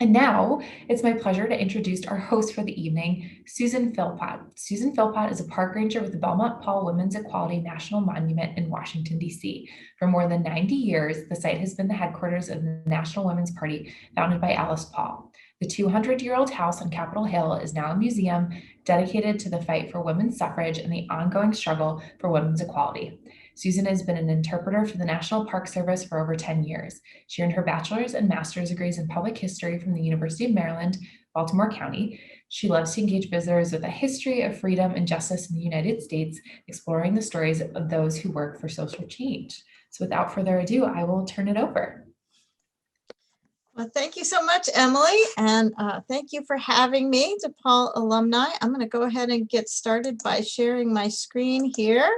And now it's my pleasure to introduce our host for the evening, Susan Philpott. Susan Philpott is a park ranger with the Belmont-Paul Women's Equality National Monument in Washington, D.C. For more than 90 years, the site has been the headquarters of the National Women's Party, founded by Alice Paul. The 200-year-old house on Capitol Hill is now a museum dedicated to the fight for women's suffrage and the ongoing struggle for women's equality. Susan has been an interpreter for the National Park Service for over 10 years. She earned her bachelor's and master's degrees in public history from the University of Maryland, Baltimore County. She loves to engage visitors with a history of freedom and justice in the United States, exploring the stories of those who work for social change. So without further ado, I will turn it over. Well, thank you so much, Emily, and thank you for having me, DePaul alumni. I'm going to go ahead and get started by sharing my screen here.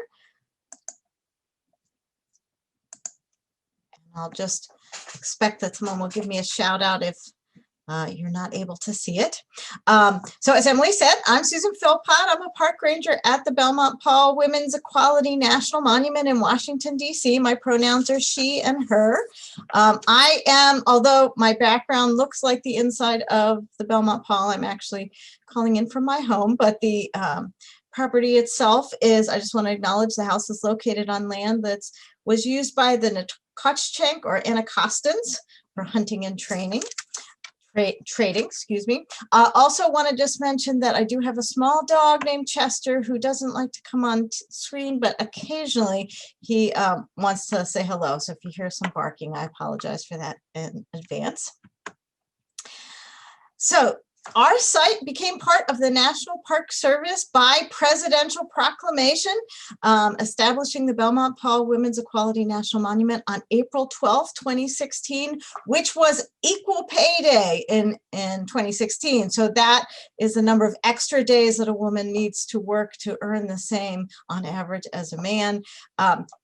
I'll just expect that someone will give me a shout out if you're not able to see it. So as Emily said, I'm Susan Philpott. I'm a park ranger at the Belmont-Paul Women's Equality National Monument in Washington, D.C. My pronouns are she and her. I am, although my background looks like the inside of the Belmont-Paul, I'm actually calling in from my home, but the property itself is, I just want to acknowledge the house is located on land that was used by the Nacotchtank or Anacostans for hunting and trading, excuse me. Also want to just mention that I do have a small dog named Chester who doesn't like to come on screen, but occasionally he wants to say hello. So if you hear some barking, I apologize for that in advance. So our site became part of the National Park Service by presidential proclamation, establishing the Belmont-Paul Women's Equality National Monument on April 12, 2016, which was Equal Pay Day in 2016. So that is the number of extra days that a woman needs to work to earn the same on average as a man.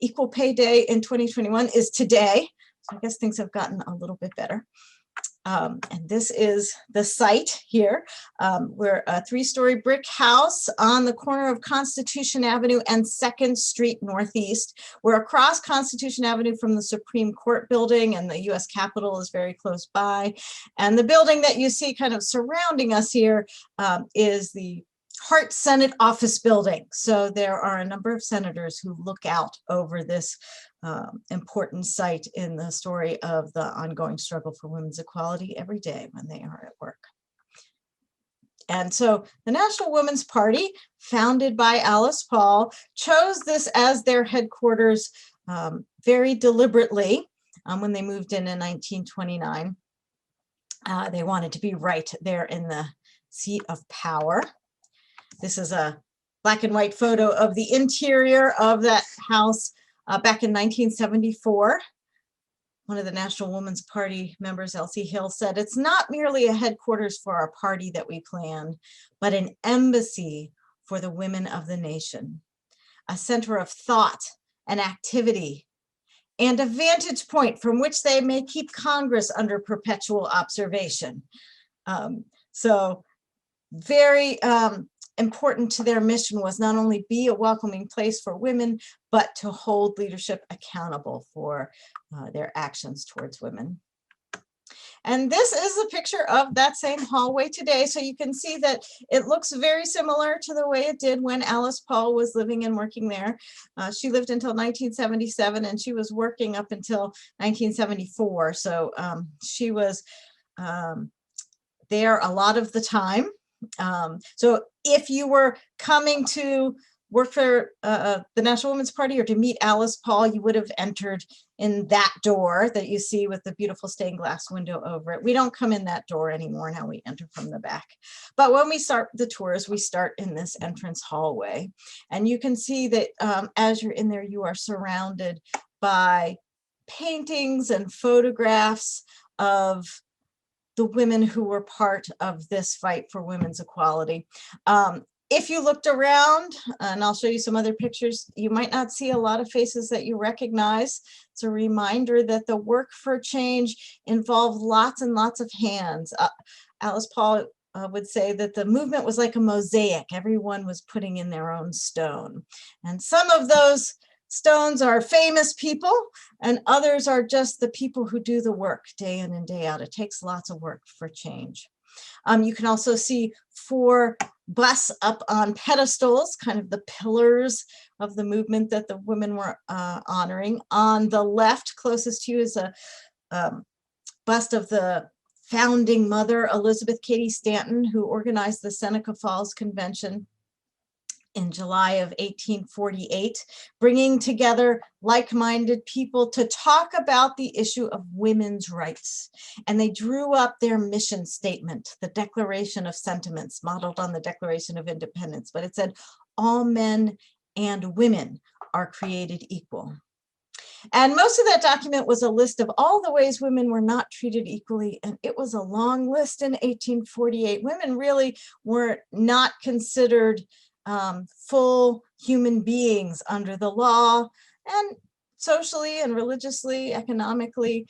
Equal Pay Day in 2021 is today. So I guess things have gotten a little bit better. And this is the site here. We're a 3-story brick house on the corner of Constitution Avenue and 2nd Street Northeast. We're across Constitution Avenue from the Supreme Court building, and the U.S. Capitol is very close by. And the building that you see kind of surrounding us here is the Hart Senate Office Building. So there are a number of senators who look out over this important site in the story of the ongoing struggle for women's equality every day when they are at work. And so the National Women's Party, founded by Alice Paul, chose this as their headquarters very deliberately when they moved in 1929. They wanted to be right there in the seat of power. This is a black and white photo of the interior of that house back in 1974. One of the National Women's Party members, Elsie Hill, said, "It's not merely a headquarters for our party that we planned, but an embassy for the women of the nation, a center of thought and activity, and a vantage point from which they may keep Congress under perpetual observation." So very important to their mission was not only be a welcoming place for women, but to hold leadership accountable for their actions towards women. And this is a picture of that same hallway today. So you can see that it looks very similar to the way it did when Alice Paul was living and working there. She lived until 1977 and she was working up until 1974. So she was there a lot of the time. So if you were coming to work for the National Women's Party or to meet Alice Paul, you would have entered in that door that you see with the beautiful stained glass window over it. We don't come in that door anymore. Now we enter from the back. But when we start the tours, we start in this entrance hallway. And you can see that as you're in there, you are surrounded by paintings and photographs of the women who were part of this fight for women's equality. If you looked around, and I'll show you some other pictures, you might not see a lot of faces that you recognize. It's a reminder that the work for change involved lots and lots of hands. Alice Paul would say that the movement was like a mosaic. Everyone was putting in their own stone. And some of those stones are famous people, and others are just the people who do the work day in and day out. It takes lots of work for change. You can also see 4 busts up on pedestals, kind of the pillars of the movement that the women were honoring. On the left, closest to you, is a bust of the founding mother, Elizabeth Cady Stanton, who organized the Seneca Falls Convention in July of 1848, bringing together like-minded people to talk about the issue of women's rights. And they drew up their mission statement, the Declaration of Sentiments, modeled on the Declaration of Independence. But it said, all men and women are created equal. And most of that document was a list of all the ways women were not treated equally. And it was a long list in 1848. Women really were not considered full human beings under the law, and socially and religiously, economically,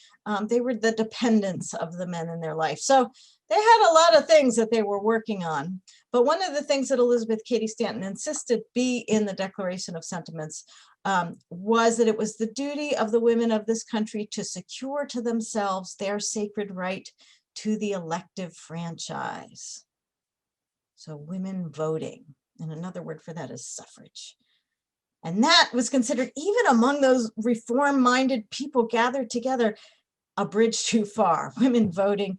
they were the dependents of the men in their life. So they had a lot of things that they were working on. But one of the things that Elizabeth Cady Stanton insisted be in the Declaration of Sentiments was that it was the duty of the women of this country to secure to themselves their sacred right to the elective franchise. So women voting. And another word for that is suffrage. And that was considered, even among those reform-minded people gathered together, a bridge too far. Women voting.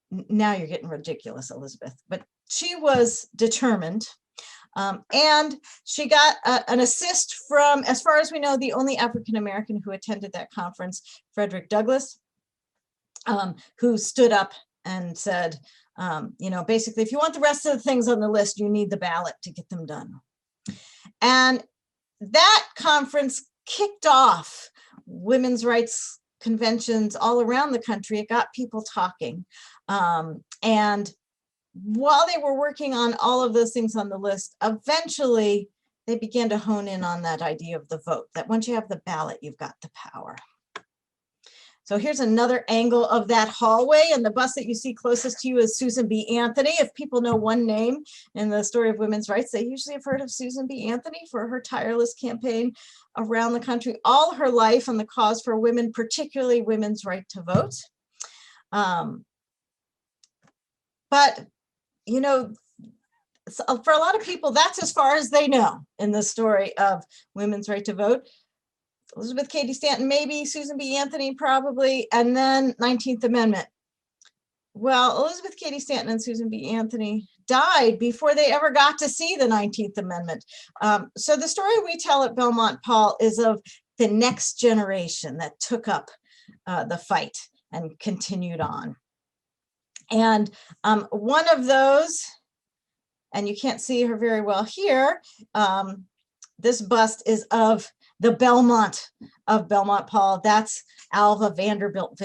Now you're getting ridiculous, Elizabeth. But she was determined. And she got an assist from, as far as we know, the only African-American who attended that conference, Frederick Douglass, who stood up and said, you know, basically, if you want the rest of the things on the list, you need the ballot to get them done. And that conference kicked off women's rights conventions all around the country. It got people talking. And while they were working on all of those things on the list, eventually they began to hone in on that idea of the vote, that once you have the ballot, you've got the power. So here's another angle of that hallway, and the bust that you see closest to you is Susan B. Anthony. If people know one name in the story of women's rights, they usually have heard of Susan B. Anthony for her tireless campaign around the country all her life on the cause for women, particularly women's right to vote. But, you know, for a lot of people, that's as far as they know in the story of women's right to vote. Elizabeth Cady Stanton, maybe, Susan B. Anthony, probably, and then 19th Amendment. Well, Elizabeth Cady Stanton and Susan B. Anthony died before they ever got to see the 19th Amendment. So the story we tell at Belmont-Paul is of the next generation that took up the fight and continued on. And one of those, and you can't see her very well here, this bust is of the Belmont of Belmont-Paul. That's Alva Vanderbilt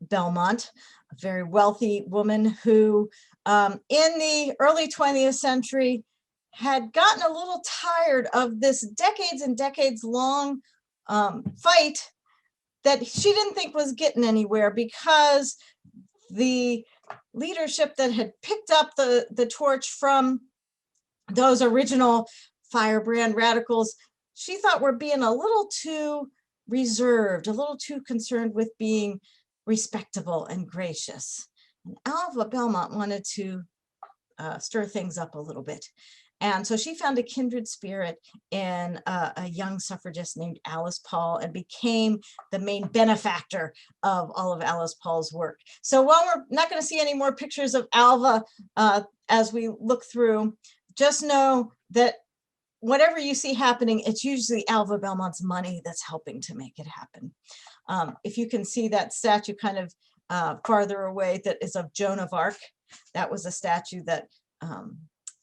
Belmont, a very wealthy woman who in the early 20th century had gotten a little tired of this decades and decades long fight that she didn't think was getting anywhere, because the leadership that had picked up the torch from those original firebrand radicals, she thought were being a little too reserved, a little too concerned with being respectable and gracious. And Alva Belmont wanted to stir things up a little bit. And so she found a kindred spirit in a young suffragist named Alice Paul, and became the main benefactor of all of Alice Paul's work. So while we're not going to see any more pictures of Alva as we look through, just know that whatever you see happening, it's usually Alva Belmont's money that's helping to make it happen. If you can see that statue kind of farther away that is of Joan of Arc, that was a statue that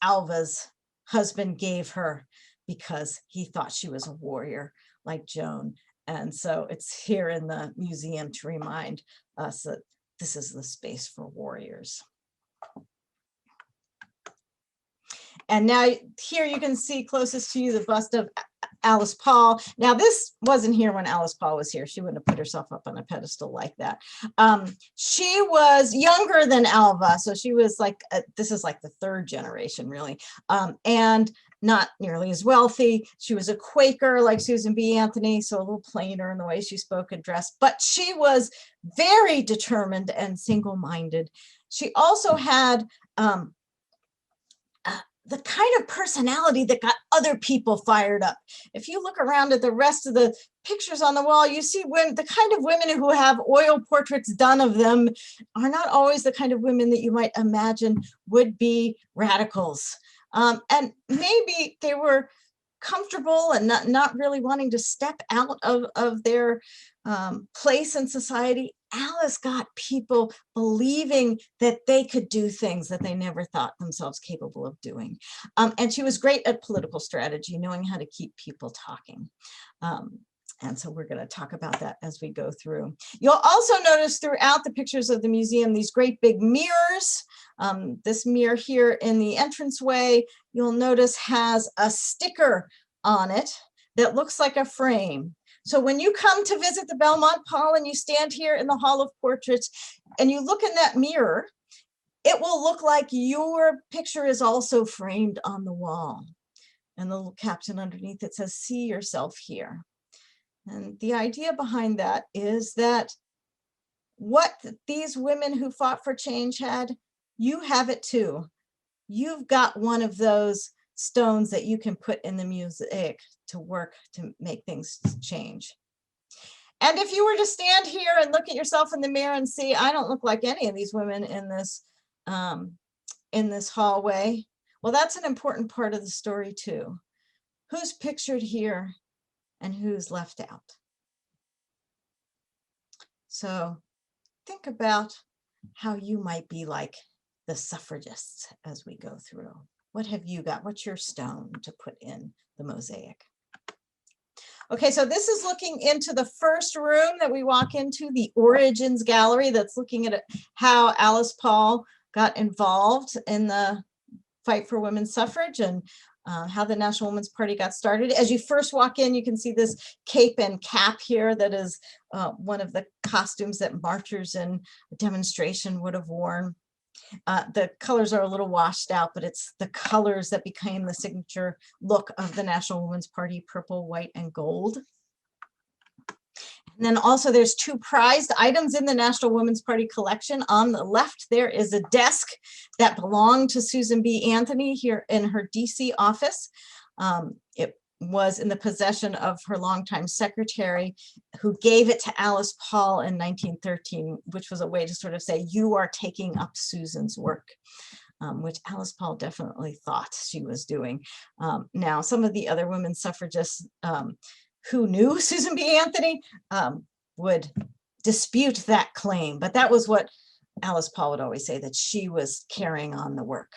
Alva's husband gave her because he thought she was a warrior like Joan. And so it's here in the museum to remind us that this is the space for warriors. And now here you can see closest to you the bust of Alice Paul. Now this wasn't here when Alice Paul was here. She wouldn't have put herself up on a pedestal like that. She was younger than Alva, so she was like, this is like the third generation really. And not nearly as wealthy. She was a Quaker like Susan B. Anthony, so a little plainer in the way she spoke and dressed, but she was very determined and single-minded. She also had the kind of personality that got other people fired up. If you look around at the rest of the pictures on the wall, you see when the kind of women who have oil portraits done of them are not always the kind of women that you might imagine would be radicals. And maybe they were comfortable and not really wanting to step out of their place in society. Alice got people believing that they could do things that they never thought themselves capable of doing. And she was great at political strategy, knowing how to keep people talking. And so we're going to talk about that as we go through. You'll also notice throughout the pictures of the museum, these great big mirrors. This mirror here in the entranceway, you'll notice has a sticker on it that looks like a frame. So when you come to visit the Belmont-Paul and you stand here in the Hall of Portraits and you look in that mirror, it will look like your picture is also framed on the wall. And the little caption underneath it says, "See yourself here." And the idea behind that is that what these women who fought for change had, you have it too. You've got one of those stones that you can put in the mosaic to work to make things change. And if you were to stand here and look at yourself in the mirror and see, I don't look like any of these women in this hallway, well, that's an important part of the story too. Who's pictured here and who's left out? So think about how you might be like the suffragists as we go through. What have you got? What's your stone to put in the mosaic? Okay, so this is looking into the first room that we walk into, the Origins Gallery, that's looking at how Alice Paul got involved in the fight for women's suffrage and how the National Women's Party got started. As you first walk in, you can see this cape and cap here that is one of the costumes that marchers in a demonstration would have worn. The colors are a little washed out, but it's the colors that became the signature look of the National Women's Party: purple, white, and gold. And then also there's two prized items in the National Women's Party collection. On the left, there is a desk that belonged to Susan B. Anthony here in her DC office. It was in the possession of her longtime secretary, who gave it to Alice Paul in 1913, which was a way to sort of say, you are taking up Susan's work, which Alice Paul definitely thought she was doing. Now, some of the other women suffragists who knew Susan B. Anthony would dispute that claim, but that was what Alice Paul would always say, that she was carrying on the work.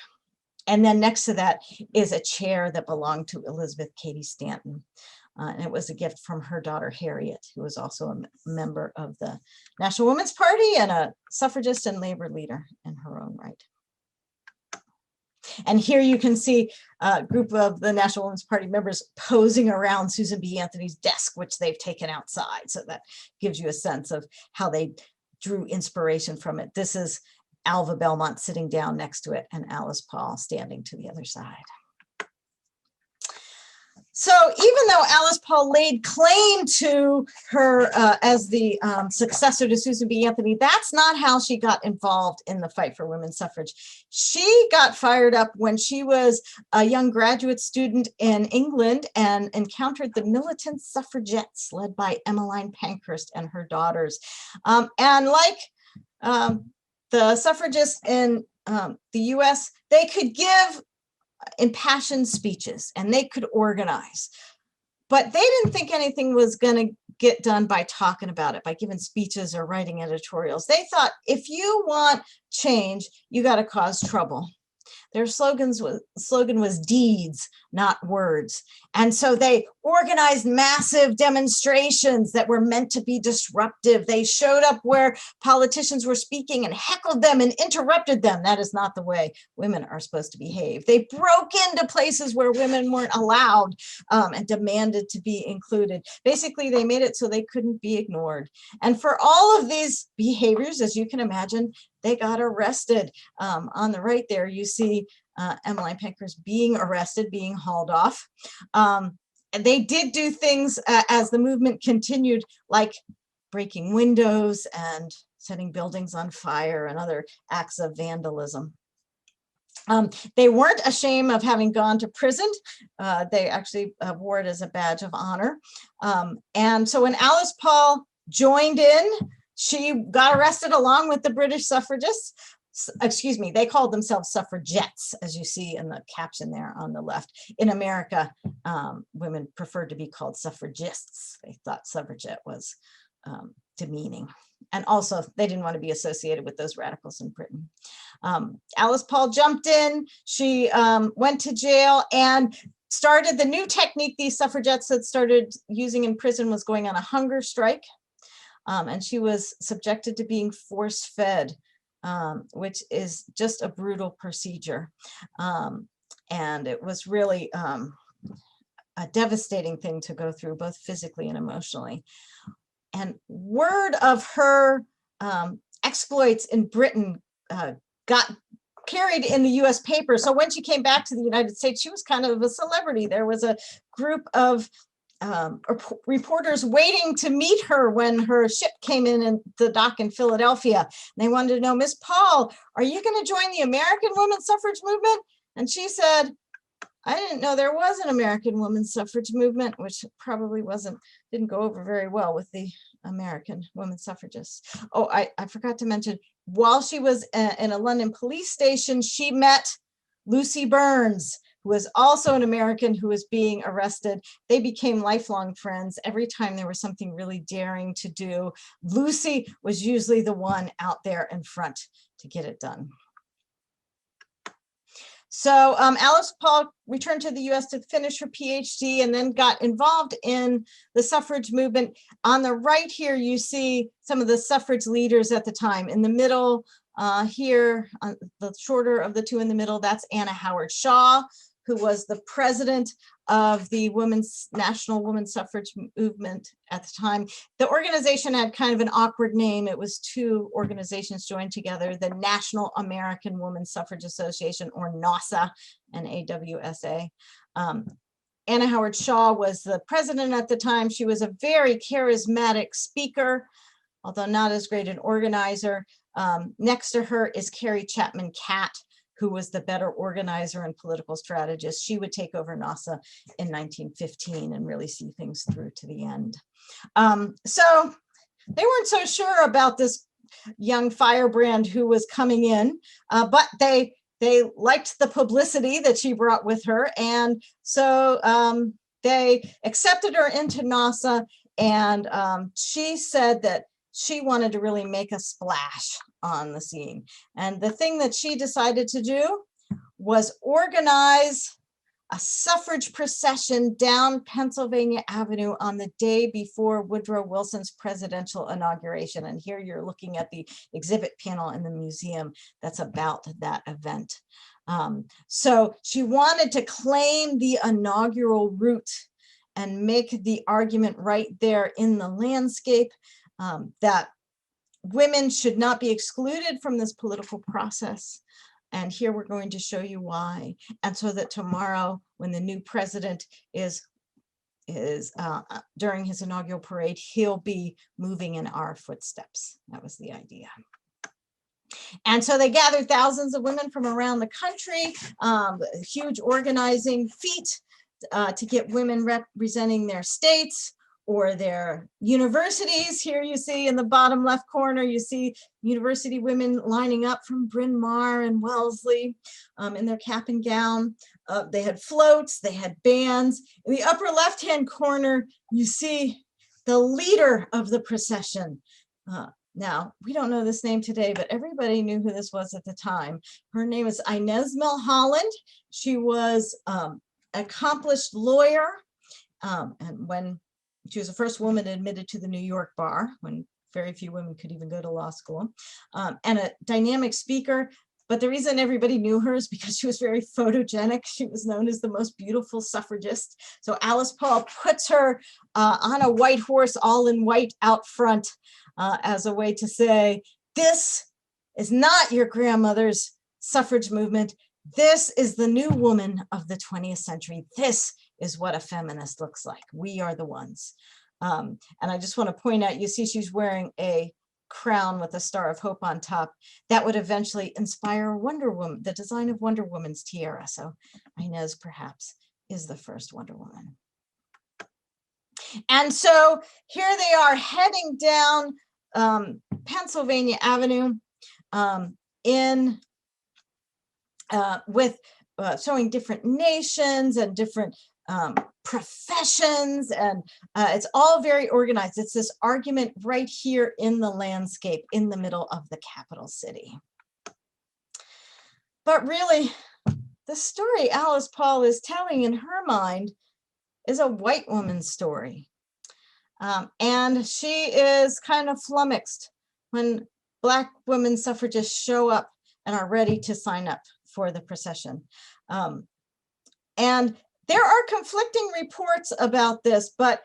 And then next to that is a chair that belonged to Elizabeth Cady Stanton. And it was a gift from her daughter, Harriet, who was also a member of the National Women's Party and a suffragist and labor leader in her own right. And here you can see a group of the National Women's Party members posing around Susan B. Anthony's desk, which they've taken outside. So that gives you a sense of how they drew inspiration from it. This is Alva Belmont sitting down next to it and Alice Paul standing to the other side. So even though Alice Paul laid claim to her as the successor to Susan B. Anthony, that's not how she got involved in the fight for women's suffrage. She got fired up when she was a young graduate student in England and encountered the militant suffragettes led by Emmeline Pankhurst and her daughters. And like the suffragists in the US, they could give impassioned speeches and they could organize, but they didn't think anything was going to get done by talking about it, by giving speeches or writing editorials. They thought, if you want change, you got to cause trouble. Their slogan was deeds, not words. And so they organized massive demonstrations that were meant to be disruptive. They showed up where politicians were speaking and heckled them and interrupted them. That is not the way women are supposed to behave. They broke into places where women weren't allowed and demanded to be included. Basically, they made it so they couldn't be ignored. And for all of these behaviors, as you can imagine, they got arrested. On the right there, you see Emmeline Pankhurst being arrested, being hauled off. And they did do things as the movement continued, like breaking windows and setting buildings on fire and other acts of vandalism. They weren't ashamed of having gone to prison. They actually wore it as a badge of honor. And so when Alice Paul joined in, she got arrested along with the British suffragists. Excuse me, they called themselves suffragettes, as you see in the caption there on the left. In America, women preferred to be called suffragists. They thought suffragette was demeaning. And also, they didn't want to be associated with those radicals in Britain. Alice Paul jumped in. She went to jail and started the new technique these suffragettes had started using in prison was going on a hunger strike. And she was subjected to being force-fed, which is just a brutal procedure. And it was really a devastating thing to go through, both physically and emotionally. And word of her exploits in Britain got carried in the US paper. So when she came back to the United States, she was kind of a celebrity. There was a group of reporters waiting to meet her when her ship came in the dock in Philadelphia. And they wanted to know, Miss Paul, are you going to join the American women's suffrage movement? And she said, I didn't know there was an American women's suffrage movement, which probably didn't go over very well with the American women suffragists. Oh, I forgot to mention, while she was in a London police station, she met Lucy Burns, who was also an American who was being arrested. They became lifelong friends. Every time there was something really daring to do, Lucy was usually the one out there in front to get it done. So Alice Paul returned to the US to finish her PhD and then got involved in the suffrage movement. On the right here, you see some of the suffrage leaders at the time. In the middle here, the shorter of the two in the middle, that's Anna Howard Shaw, who was the president of the National Women's Suffrage Movement at the time. The organization had kind of an awkward name. It was two organizations joined together, the National American Women's Suffrage Association, or NAWSA, and AWSA. Anna Howard Shaw was the president at the time. She was a very charismatic speaker, although not as great an organizer. Next to her is Carrie Chapman Catt, who was the better organizer and political strategist. She would take over NAWSA in 1915 and really see things through to the end. So they weren't so sure about this young firebrand who was coming in, but they liked the publicity that she brought with her. And so they accepted her into NAWSA, and she said that she wanted to really make a splash on the scene. And the thing that she decided to do was organize a suffrage procession down Pennsylvania Avenue on the day before Woodrow Wilson's presidential inauguration. And here you're looking at the exhibit panel in the museum that's about that event. So she wanted to claim the inaugural route and make the argument right there in the landscape that women should not be excluded from this political process. And here we're going to show you why. And so that tomorrow, when the new president is during his inaugural parade, he'll be moving in our footsteps. That was the idea. And so they gathered thousands of women from around the country, huge organizing feat to get women representing their states or their universities. Here you see in the bottom left corner, you see university women lining up from Bryn Mawr and Wellesley in their cap and gown. They had floats, they had bands. In the upper left-hand corner, you see the leader of the procession. Now, we don't know this name today, but everybody knew who this was at the time. Her name is Inez Milholland. She was an accomplished lawyer, and when she was the first woman admitted to the New York bar, when very few women could even go to law school, and a dynamic speaker. But the reason everybody knew her is because she was very photogenic. She was known as the most beautiful suffragist. So Alice Paul puts her on a white horse, all in white out front, as a way to say, this is not your grandmother's suffrage movement. This is the new woman of the 20th century. This is what a feminist looks like. We are the ones. And I just want to point out, you see she's wearing a crown with a Star of Hope on top. That would eventually inspire Wonder Woman, the design of Wonder Woman's tiara. So Inez perhaps is the first Wonder Woman. And so here they are heading down Pennsylvania Avenue with showing different nations and different professions, and it's all very organized. It's this argument right here in the landscape in the middle of the capital city. But really, the story Alice Paul is telling in her mind is a white woman's story. And she is kind of flummoxed when Black women suffragists show up and are ready to sign up for the procession. And there are conflicting reports about this, but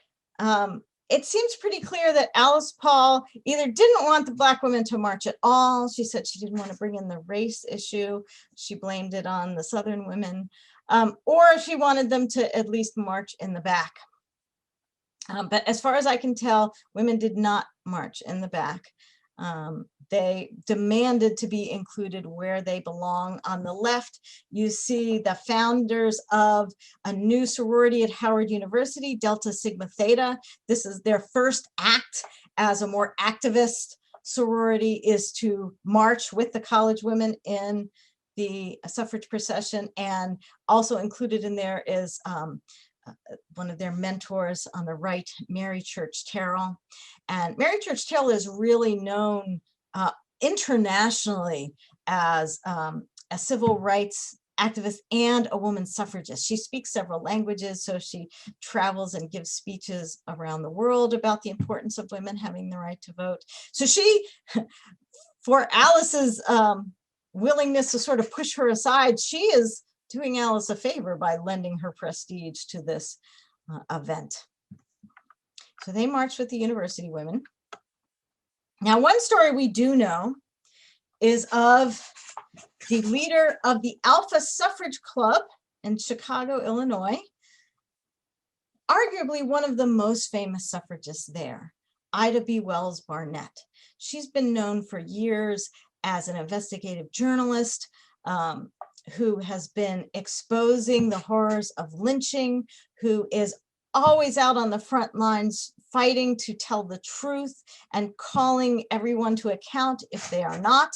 it seems pretty clear that Alice Paul either didn't want the Black women to march at all. She said she didn't want to bring in the race issue. She blamed it on the Southern women, or she wanted them to at least march in the back. But as far as I can tell, women did not march in the back. They demanded to be included where they belong. On the left, you see the founders of a new sorority at Howard University, Delta Sigma Theta. This is their first act as a more activist sorority, is to march with the college women in the suffrage procession. And also included in there is one of their mentors on the right, Mary Church Terrell. And Mary Church Terrell is really known internationally as a civil rights activist and a woman suffragist. She speaks several languages, so she travels and gives speeches around the world about the importance of women having the right to vote. So she, for Alice's willingness to sort of push her aside, she is doing Alice a favor by lending her prestige to this event. So they marched with the university women. Now, one story we do know is of the leader of the Alpha Suffrage Club in Chicago, Illinois, arguably one of the most famous suffragists there, Ida B. Wells Barnett. She's been known for years as an investigative journalist who has been exposing the horrors of lynching, who is always out on the front lines fighting to tell the truth and calling everyone to account if they are not.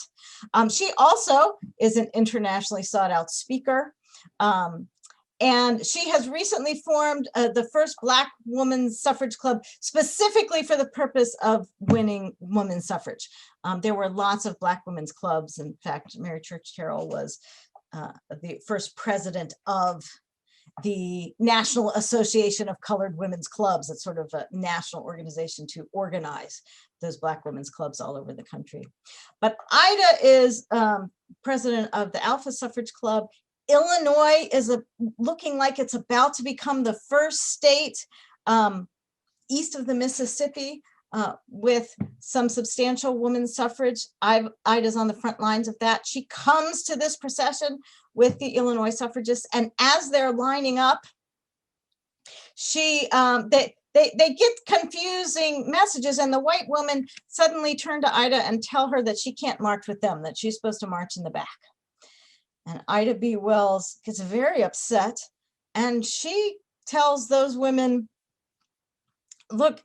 She also is an internationally sought out speaker. And she has recently formed the first Black women's suffrage club specifically for the purpose of winning women's suffrage. There were lots of Black women's clubs. In fact, Mary Church Terrell was the first president of the National Association of Colored Women's Clubs. It's sort of a national organization to organize those Black women's clubs all over the country. But Ida is president of the Alpha Suffrage Club. Illinois is looking like it's about to become the first state east of the Mississippi with some substantial women's suffrage. Ida's on the front lines of that. She comes to this procession with the Illinois suffragists, and as they're lining up, they get confusing messages, and the white women suddenly turn to Ida and tell her that she can't march with them, that she's supposed to march in the back. And Ida B. Wells gets very upset, and she tells those women, look,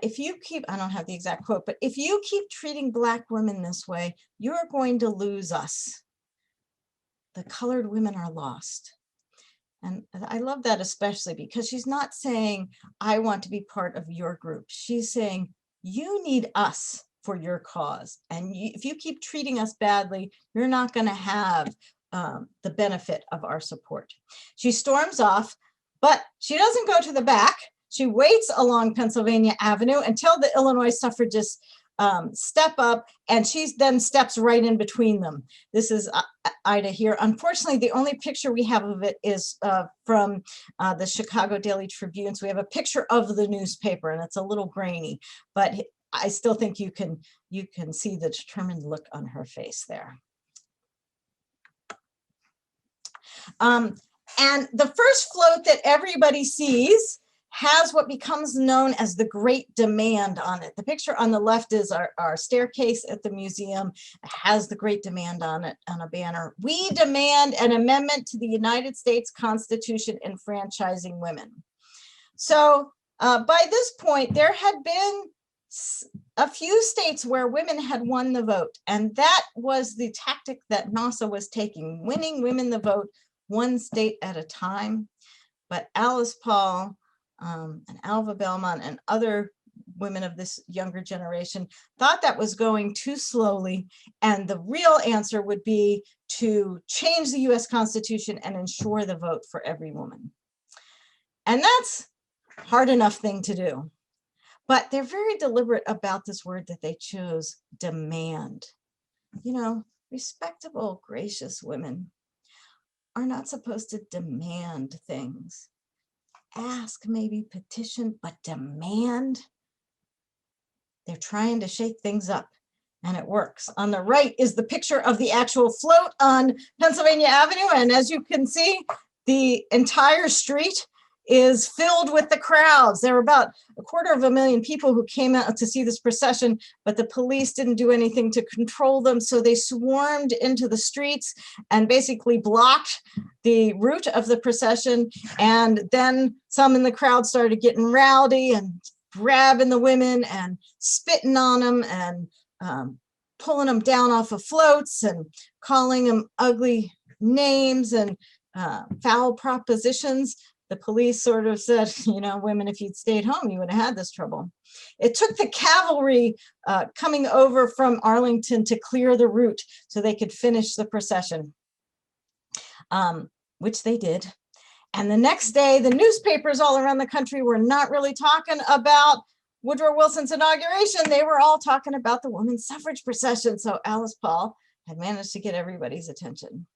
if you keep, I don't have the exact quote, but if you keep treating Black women this way, you're going to lose us. The colored women are lost. And I love that especially because she's not saying, I want to be part of your group. She's saying, you need us for your cause. And if you keep treating us badly, you're not going to have the benefit of our support. She storms off, but she doesn't go to the back. She waits along Pennsylvania Avenue until the Illinois suffragists step up, and she then steps right in between them. This is Ida here. Unfortunately, the only picture we have of it is from the Chicago Daily Tribune. So we have a picture of the newspaper, and it's a little grainy, but I still think you can see the determined look on her face there. And the first float that everybody sees has what becomes known as the Great Demand on it. The picture on the left is our staircase at the museum. It has the Great Demand on it on a banner. We demand an amendment to the United States Constitution enfranchising women. So by this point, there had been a few states where women had won the vote. And that was the tactic that NASA was taking, winning women the vote one state at a time. But Alice Paul and Alva Belmont and other women of this younger generation thought that was going too slowly. And the real answer would be to change the US Constitution and ensure the vote for every woman. And that's a hard enough thing to do. But they're very deliberate about this word that they chose, demand. You know, respectable, gracious women are not supposed to demand things. Ask, maybe petition, but demand. They're trying to shake things up, and it works. On the right is the picture of the actual float on Pennsylvania Avenue. And as you can see, the entire street is filled with the crowds. There were about 250,000 people who came out to see this procession, but the police didn't do anything to control them. So they swarmed into the streets and basically blocked the route of the procession. And then some in the crowd started getting rowdy and grabbing the women and spitting on them and pulling them down off of floats and calling them ugly names and foul propositions. The police sort of said, you know, women, if you'd stayed home, you would have had this trouble. It took the cavalry coming over from Arlington to clear the route so they could finish the procession, which they did. And the next day, the newspapers all around the country were not really talking about Woodrow Wilson's inauguration. They were all talking about the women's suffrage procession. So Alice Paul had managed to get everybody's attention.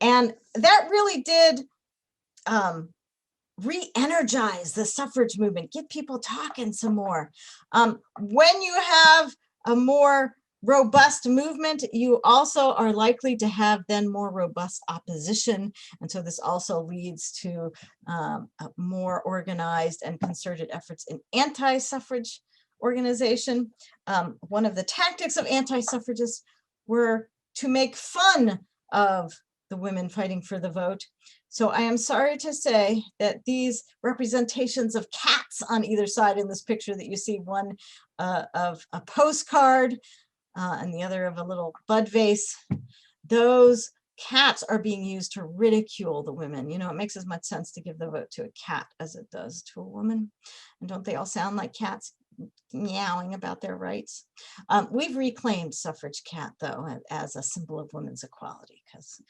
And that really did re-energize the suffrage movement, get people talking some more. When you have a more robust movement, you also are likely to have then more robust opposition. And so this also leads to more organized and concerted efforts in anti-suffrage organization. One of the tactics of anti-suffragists were to make fun of the women fighting for the vote. So I am sorry to say that these representations of cats on either side in this picture that you see, one of a postcard and the other of a little bud vase, those cats are being used to ridicule the women. You know, it makes as much sense to give the vote to a cat as it does to a woman. And don't they all sound like cats meowing about their rights? We've reclaimed suffrage cat, though, as a symbol of women's equality, because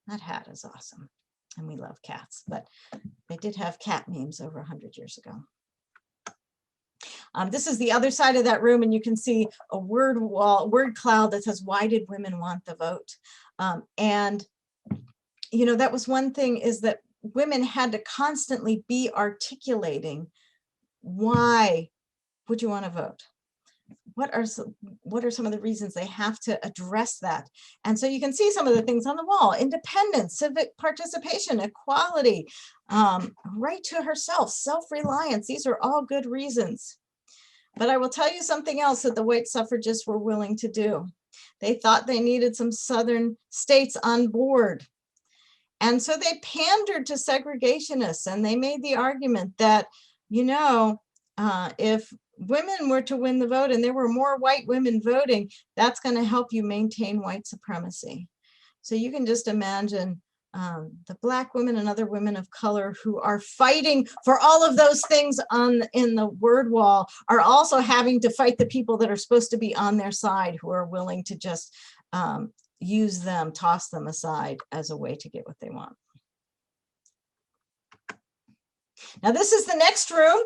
that hat is awesome. And we love cats, but they did have cat memes over 100 years ago. This is the other side of that room, and you can see a word cloud that says, "Why did women want the vote?" And, you know, that was one thing, is that women had to constantly be articulating, why would you want to vote? What are some of the reasons they have to address that? And so you can see some of the things on the wall: independence, civic participation, equality, right to herself, self-reliance. These are all good reasons. But I will tell you something else that the white suffragists were willing to do. They thought they needed some southern states on board. And so they pandered to segregationists, and they made the argument that, you know, if women were to win the vote and there were more white women voting, that's going to help you maintain white supremacy. So you can just imagine the Black women and other women of color who are fighting for all of those things in the word wall are also having to fight the people that are supposed to be on their side, who are willing to just use them, toss them aside as a way to get what they want. Now, this is the next room,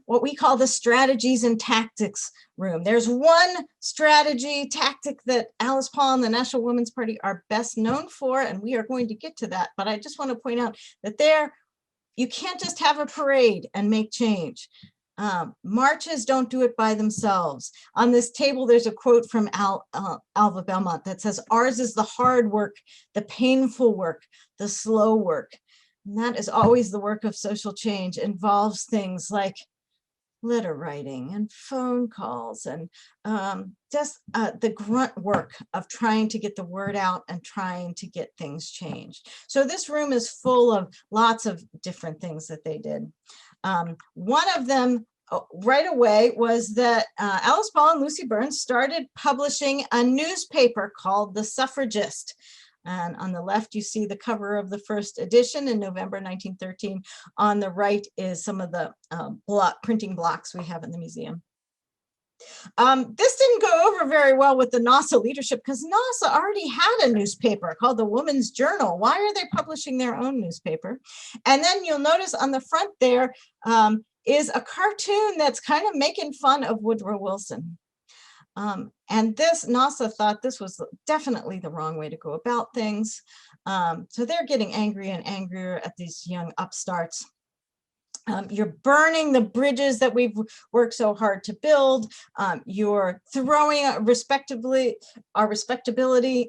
what we call the strategies and tactics room. There's one strategy tactic that Alice Paul and the National Women's Party are best known for, and we are going to get to that. But I just want to point out that you can't just have a parade and make change. Marches don't do it by themselves. On this table, there's a quote from Alva Belmont that says, "Ours is the hard work, the painful work, the slow work." And that is always the work of social change, involves things like letter writing and phone calls and just the grunt work of trying to get the word out and trying to get things changed. So this room is full of lots of different things that they did. One of them right away was that Alice Paul and Lucy Byrne started publishing a newspaper called The Suffragist. And on the left, you see the cover of the first edition in November 1913. On the right is some of the printing blocks we have in the museum. This didn't go over very well with the NASA leadership because NASA already had a newspaper called the Woman's Journal. Why are they publishing their own newspaper? And then you'll notice on the front there is a cartoon that's kind of making fun of Woodrow Wilson. And this, NASA thought this was definitely the wrong way to go about things. So they're getting angrier and angrier at these young upstarts. You're burning the bridges that we've worked so hard to build. You're throwing our respectability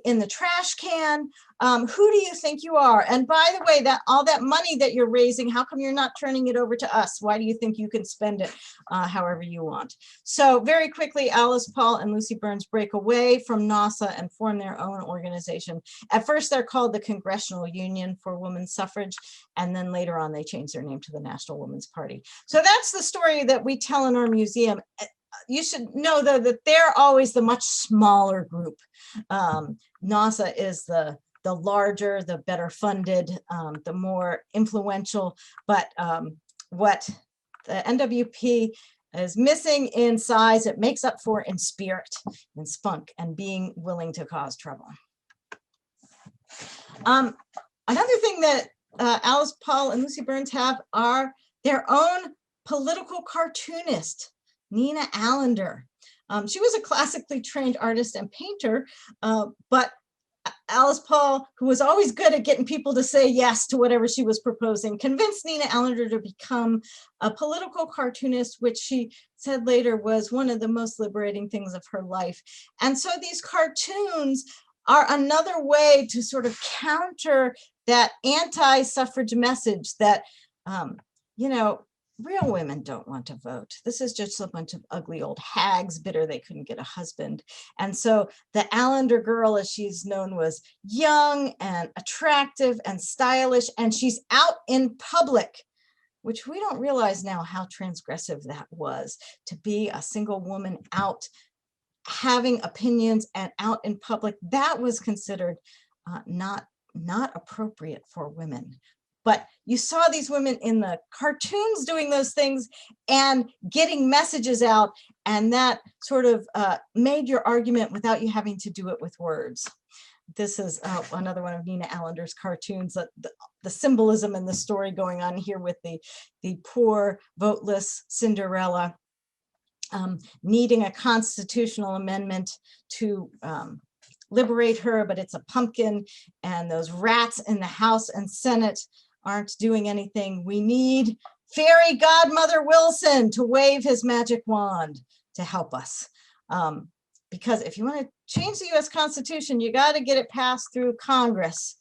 in the trash can. Who do you think you are? And by the way, that all that money that you're raising, how come you're not turning it over to us? Why do you think you can spend it however you want? So very quickly, Alice Paul and Lucy Byrne break away from NASA and form their own organization. At first, they're called the Congressional Union for Women's Suffrage, and then later on, they changed their name to the National Women's Party. So that's the story that we tell in our museum. You should know, though, that they're always the much smaller group. NASA is the larger, the better funded, the more influential, but what the NWP is missing in size, it makes up for in spirit and spunk and being willing to cause trouble. Another thing that Alice Paul and Lucy Byrne have are their own political cartoonist, Nina Allender. She was a classically trained artist and painter, but Alice Paul, who was always good at getting people to say yes to whatever she was proposing, convinced Nina Allender to become a political cartoonist, which she said later was one of the most liberating things of her life. And so these cartoons are another way to sort of counter that anti-suffrage message that, you know, real women don't want to vote. This is just a bunch of ugly old hags bitter they couldn't get a husband. And so the Allender girl, as she's known, was young and attractive and stylish, and she's out in public, which we don't realize now how transgressive that was, to be a single woman out having opinions and out in public. That was considered not appropriate for women. But you saw these women in the cartoons doing those things and getting messages out, and that sort of made your argument without you having to do it with words. This is another one of Nina Allender's cartoons, the symbolism and the story going on here with the poor voteless Cinderella needing a constitutional amendment to liberate her, but it's a pumpkin, and those rats in the House and Senate aren't doing anything. We need fairy godmother Wilson to wave his magic wand to help us. Because if you want to change the US Constitution, you got to get it passed through Congress.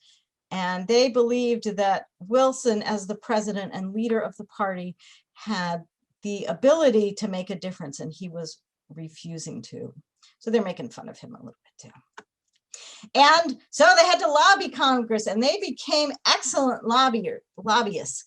And they believed that Wilson, as the president and leader of the party, had the ability to make a difference, and he was refusing to. So they're making fun of him a little bit too. And so they had to lobby Congress, and they became excellent lobbyists.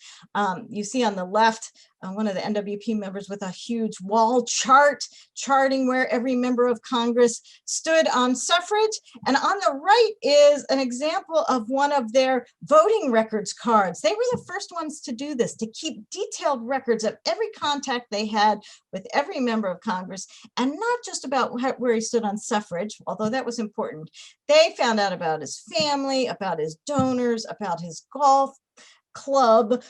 You see on the left, one of the NWP members with a huge wall chart, charting where every member of Congress stood on suffrage. And on the right is an example of one of their voting records cards. They were the first ones to do this, to keep detailed records of every contact they had with every member of Congress, and not just about where he stood on suffrage, although that was important. They found out about his family, about his donors, about his golf club,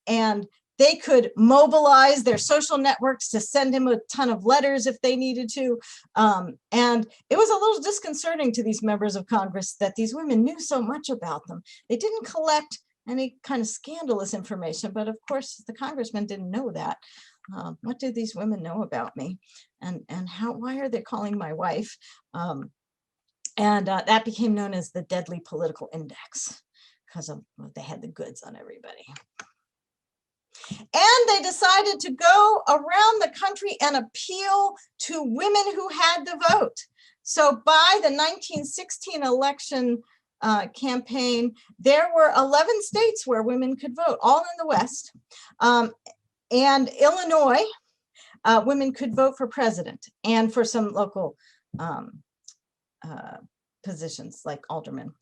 and they could mobilize their social networks to send him a ton of letters if they needed to. And it was a little disconcerting to these members of Congress that these women knew so much about them. They didn't collect any kind of scandalous information, but of course the congressmen didn't know that. what do these women know about me? And why are they calling my wife? That became known as the Deadly Political Index because they had the goods on everybody. And they decided to go around the country and appeal to women who had the vote. So by the 1916 election campaign, there were 11 states where women could vote, all in the West. And Illinois, women could vote for president and for some local positions like aldermen.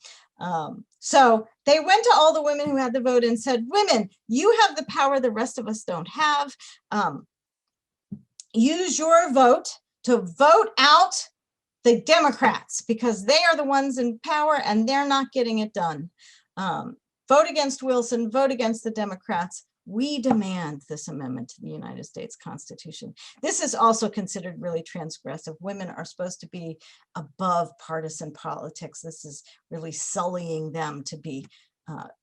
So they went to all the women who had the vote and said, women, you have the power the rest of us don't have. Use your vote to vote out the Democrats because they are the ones in power and they're not getting it done. Vote against Wilson, vote against the Democrats. We demand this amendment to the United States Constitution. This is also considered really transgressive. Women are supposed to be above partisan politics. This is really sullying them to be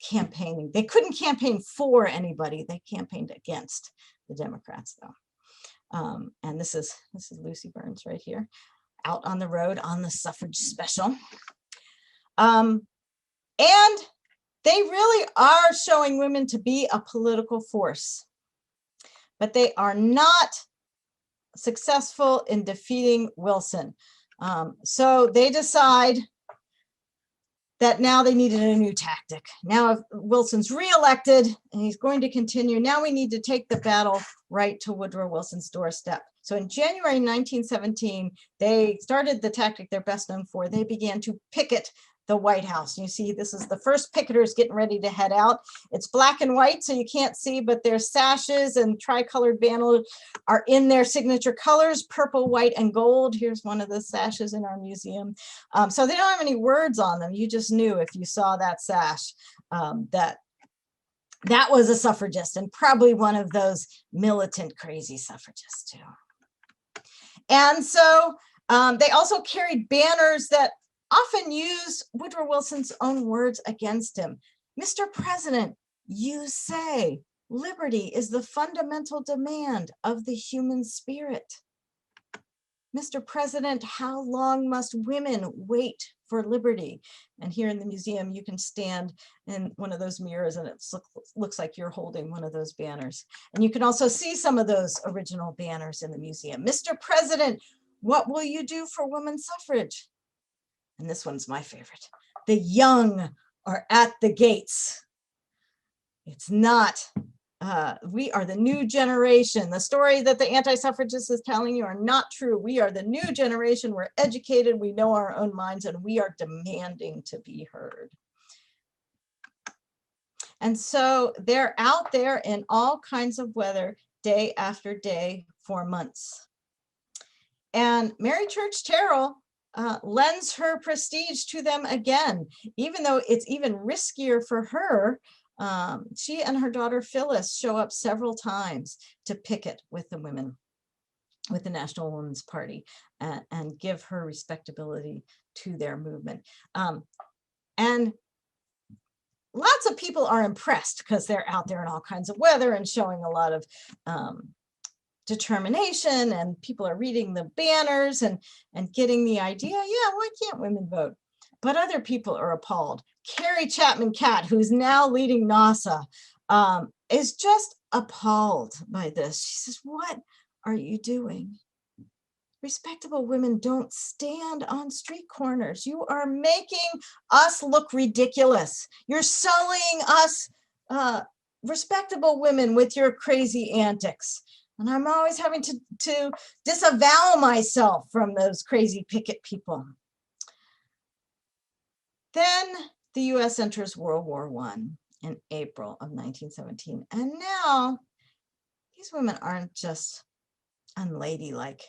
campaigning. They couldn't campaign for anybody. They campaigned against the Democrats, though. And this is Lucy Burns right here, out on the road on the suffrage special. And they really are showing women to be a political force, but they are not successful in defeating Wilson. So they decide that now they needed a new tactic. Now if Wilson's reelected and he's going to continue, now we need to take the battle right to Woodrow Wilson's doorstep. So in January 1917, they started the tactic they're best known for. They began to picket the White House. You see, this is the first picketers getting ready to head out. It's black and white, so you can't see, but their sashes and tricolored banners are in their signature colors, purple, white, and gold. Here's one of the sashes in our museum. So they don't have any words on them. You just knew if you saw that sash that was a suffragist, and probably one of those militant, crazy suffragists too. And so they also carried banners that often used Woodrow Wilson's own words against him. Mr. President, you say liberty is the fundamental demand of the human spirit. Mr. President, how long must women wait for liberty? And here in the museum, you can stand in one of those mirrors and it looks like you're holding one of those banners. And you can also see some of those original banners in the museum. Mr. President, what will you do for women's suffrage? And this one's my favorite. The young are at the gates. It's not, we are the new generation. The story that the anti-suffragists is telling you are not true. We are the new generation. We're educated, we know our own minds, and we are demanding to be heard. And so they're out there in all kinds of weather, day after day for months. And Mary Church Terrell lends her prestige to them again, even though it's even riskier for her. She and her daughter Phyllis show up several times to picket with the women, with the National Women's Party, and give her respectability to their movement. And lots of people are impressed because they're out there in all kinds of weather and showing a lot of determination, and people are reading the banners and getting the idea, yeah, why can't women vote? But other people are appalled. Carrie Chapman Catt, who's now leading NASA, is just appalled by this. She says, what are you doing? Respectable women don't stand on street corners. You are making us look ridiculous. You're sullying us, respectable women, with your crazy antics. And I'm always having to disavow myself from those crazy picket people. Then the US enters World War I in April of 1917. And now these women aren't just unladylike.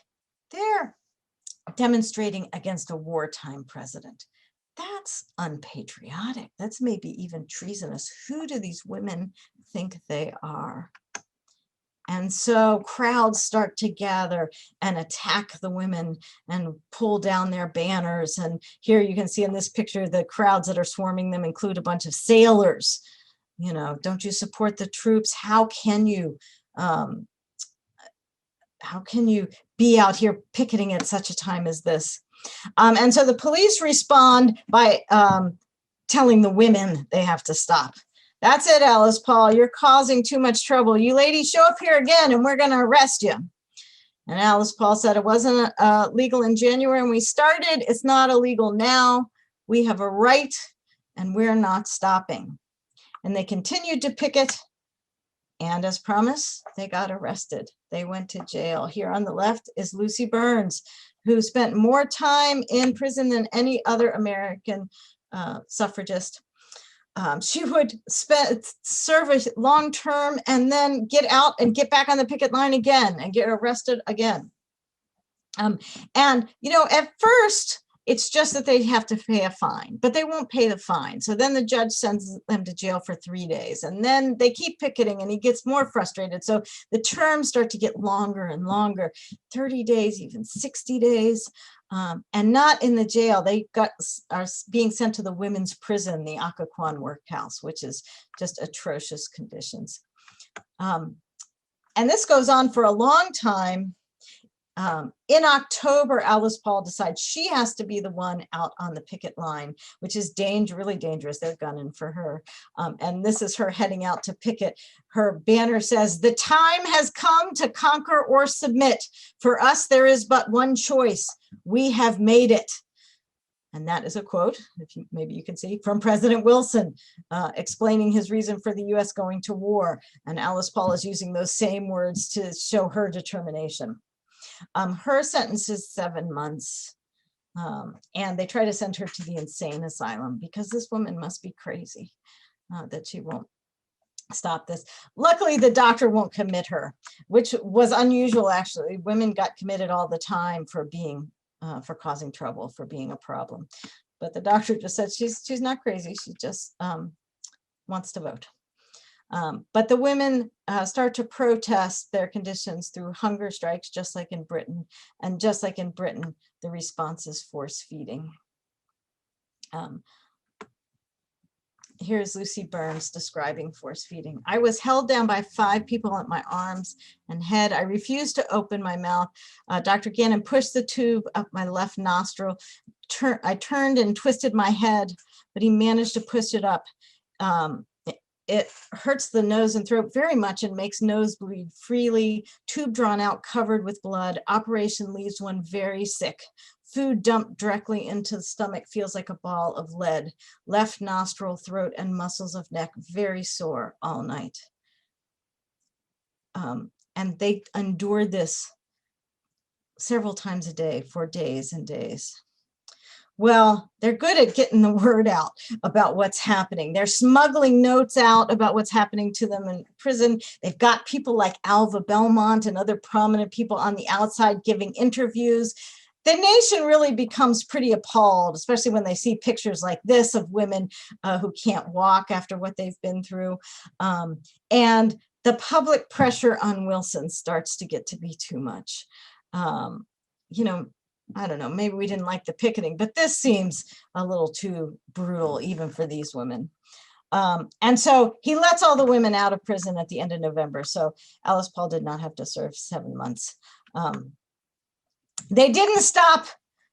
They're demonstrating against a wartime president. That's unpatriotic. That's maybe even treasonous. Who do these women think they are? And so crowds start to gather and attack the women and pull down their banners. And here you can see in this picture, the crowds that are swarming them include a bunch of sailors. You know, don't you support the troops? How can you how can you be out here picketing at such a time as this? And so the police respond by telling the women they have to stop. That's it, Alice Paul, you're causing too much trouble. You ladies show up here again and we're going to arrest you. And Alice Paul said it wasn't legal in January when we started. It's not illegal now. We have a right and we're not stopping. And they continued to picket. And as promised, they got arrested. They went to jail. Here on the left is Lucy Burns, who spent more time in prison than any other American suffragist. She would serve a long term and then get out and get back on the picket line again and get arrested again. And, you know, at first, it's just that they have to pay a fine, but they won't pay the fine. So then the judge sends them to jail for 3 days, and then they keep picketing and he gets more frustrated. So the terms start to get longer and longer, 30 days, even 60 days, and not in the jail. They are being sent to the women's prison, the Occoquan workhouse, which is just atrocious conditions. And this goes on for a long time. In October, Alice Paul decides she has to be the one out on the picket line, which is really dangerous. They're gunning for her. And this is her heading out to picket. Her banner says, "The time has come to conquer or submit. For us, there is but one choice. We have made it." And that is a quote, maybe you can see, from President Wilson, explaining his reason for the US going to war. And Alice Paul is using those same words to show her determination. Her sentence is 7 months, and they try to send her to the insane asylum because this woman must be crazy that she won't stop this. Luckily, the doctor won't commit her, which was unusual, actually. Women got committed all the time for causing trouble, for being a problem. But the doctor just said she's not crazy. She just wants to vote. But the women start to protest their conditions through hunger strikes, just like in Britain. And just like in Britain, the response is force feeding. Here's Lucy Burns describing force feeding. "I was held down by 5 people at my arms and head. I refused to open my mouth. Dr. Gannon pushed the tube up my left nostril. I turned and twisted my head, but he managed to push it up. It hurts the nose and throat very much and makes nose bleed freely. Tube drawn out, covered with blood. Operation leaves one very sick. Food dumped directly into the stomach feels like a ball of lead. Left nostril, throat, and muscles of neck very sore all night." And they endured this several times a day for days and days. Well, they're good at getting the word out about what's happening. They're smuggling notes out about what's happening to them in prison. They've got people like Alva Belmont and other prominent people on the outside giving interviews. The nation really becomes pretty appalled, especially when they see pictures like this of women who can't walk after what they've been through. And the public pressure on Wilson starts to get to be too much. You know, I don't know, maybe we didn't like the picketing, but this seems a little too brutal even for these women. And so he lets all the women out of prison at the end of November. So Alice Paul did not have to serve 7 months. They didn't stop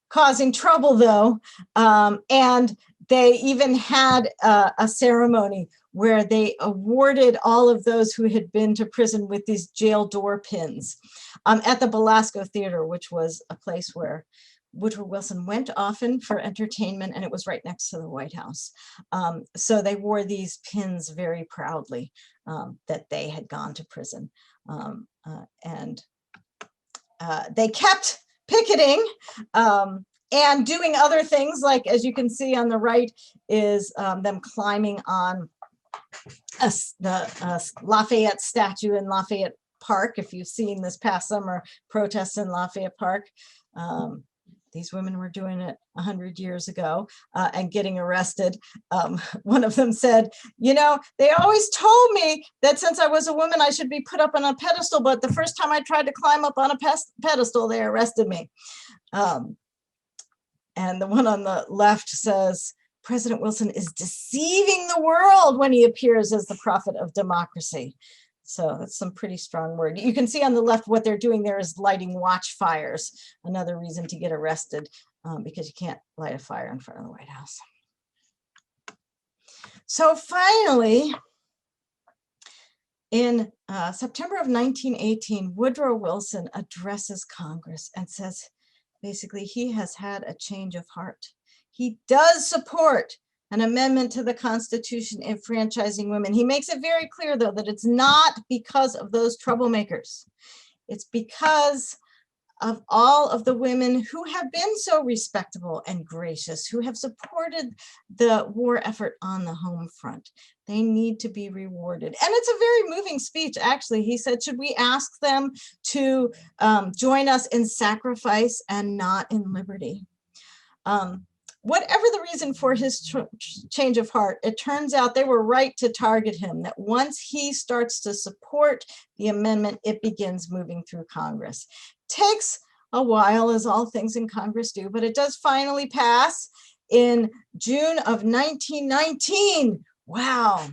causing trouble though. And they even had a ceremony where they awarded all of those who had been to prison with these jail door pins at the Belasco Theater, which was a place where Woodrow Wilson went often for entertainment, and it was right next to the White House. So they wore these pins very proudly that they had gone to prison. And they kept picketing and doing other things, like, as you can see on the right, is them climbing on the Lafayette statue in Lafayette Park. If you've seen this past summer protests in Lafayette Park, these women were doing it 100 years ago and getting arrested. One of them said, you know, they always told me that since I was a woman, I should be put up on a pedestal, but the first time I tried to climb up on a pedestal, they arrested me. And the one on the left says, President Wilson is deceiving the world when he appears as the prophet of democracy. So that's some pretty strong word. You can see on the left what they're doing there is lighting watch fires. Another reason to get arrested because you can't light a fire in front of the White House. So finally, in September of 1918, Woodrow Wilson addresses Congress and says, basically, he has had a change of heart. He does support an amendment to the Constitution enfranchising women. He makes it very clear, though, that it's not because of those troublemakers. It's because of all of the women who have been so respectable and gracious, who have supported the war effort on the home front. They need to be rewarded. And it's a very moving speech, actually. He said, should we ask them to join us in sacrifice and not in liberty? Whatever the reason for his change of heart, it turns out they were right to target him, that once he starts to support the amendment, it begins moving through Congress. Takes a while, as all things in Congress do, but it does finally pass in June of 1919. Wow.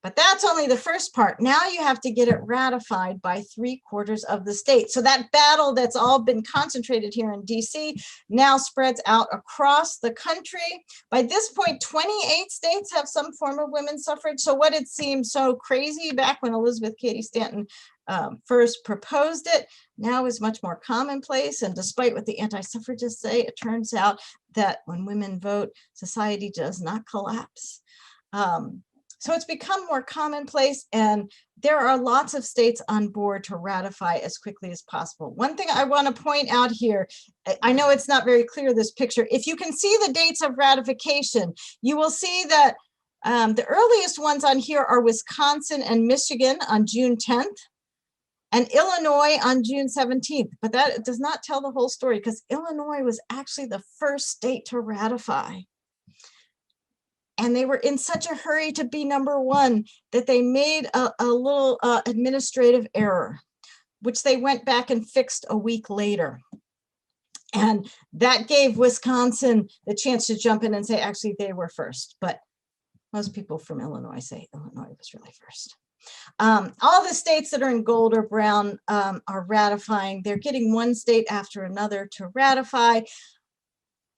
But that's only the first part. Now you have to get it ratified by 3/4 of the state. So that battle that's all been concentrated here in DC now spreads out across the country. By this point, 28 states have some form of women's suffrage. So what had seemed so crazy back when Elizabeth Cady Stanton first proposed it, now is much more commonplace. And despite what the anti-suffragists say, it turns out that when women vote, society does not collapse. So it's become more commonplace, and there are lots of states on board to ratify as quickly as possible. One thing I want to point out here, I know it's not very clear, this picture. If you can see the dates of ratification, you will see that the earliest ones on here are Wisconsin and Michigan on June 10th, and Illinois on June 17th. But that does not tell the whole story, because Illinois was actually the first state to ratify. And they were in such a hurry to be #1 that they made a little administrative error, which they went back and fixed a week later. And that gave Wisconsin the chance to jump in and say, actually, they were first. But most people from Illinois say Illinois was really first. All the states that are in gold or brown are ratifying. They're getting one state after another to ratify.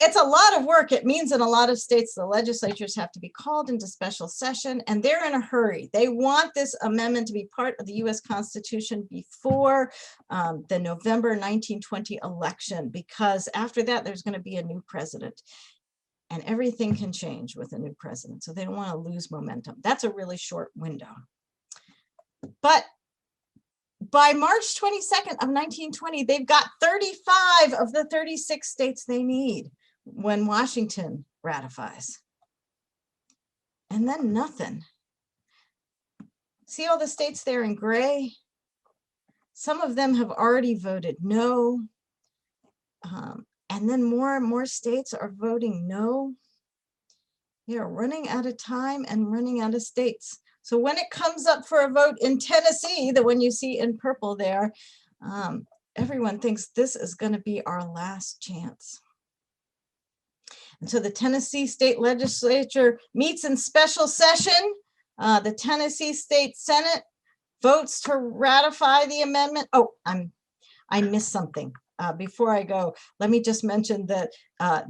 It's a lot of work. It means in a lot of states, the legislatures have to be called into special session, and they're in a hurry. They want this amendment to be part of the US Constitution before the November 1920 election, because after that, there's going to be a new president. And everything can change with a new president. So they don't want to lose momentum. That's a really short window. But by March 22nd of 1920, they've got 35 of the 36 states they need when Washington ratifies. And then nothing. See all the states there in gray? Some of them have already voted no. And then more and more states are voting no. They're running out of time and running out of states. So when it comes up for a vote in Tennessee, the one you see in purple there, everyone thinks this is going to be our last chance. And so the Tennessee State Legislature meets in special session. The Tennessee State Senate votes to ratify the amendment. Oh, I missed something. Before I go, let me just mention that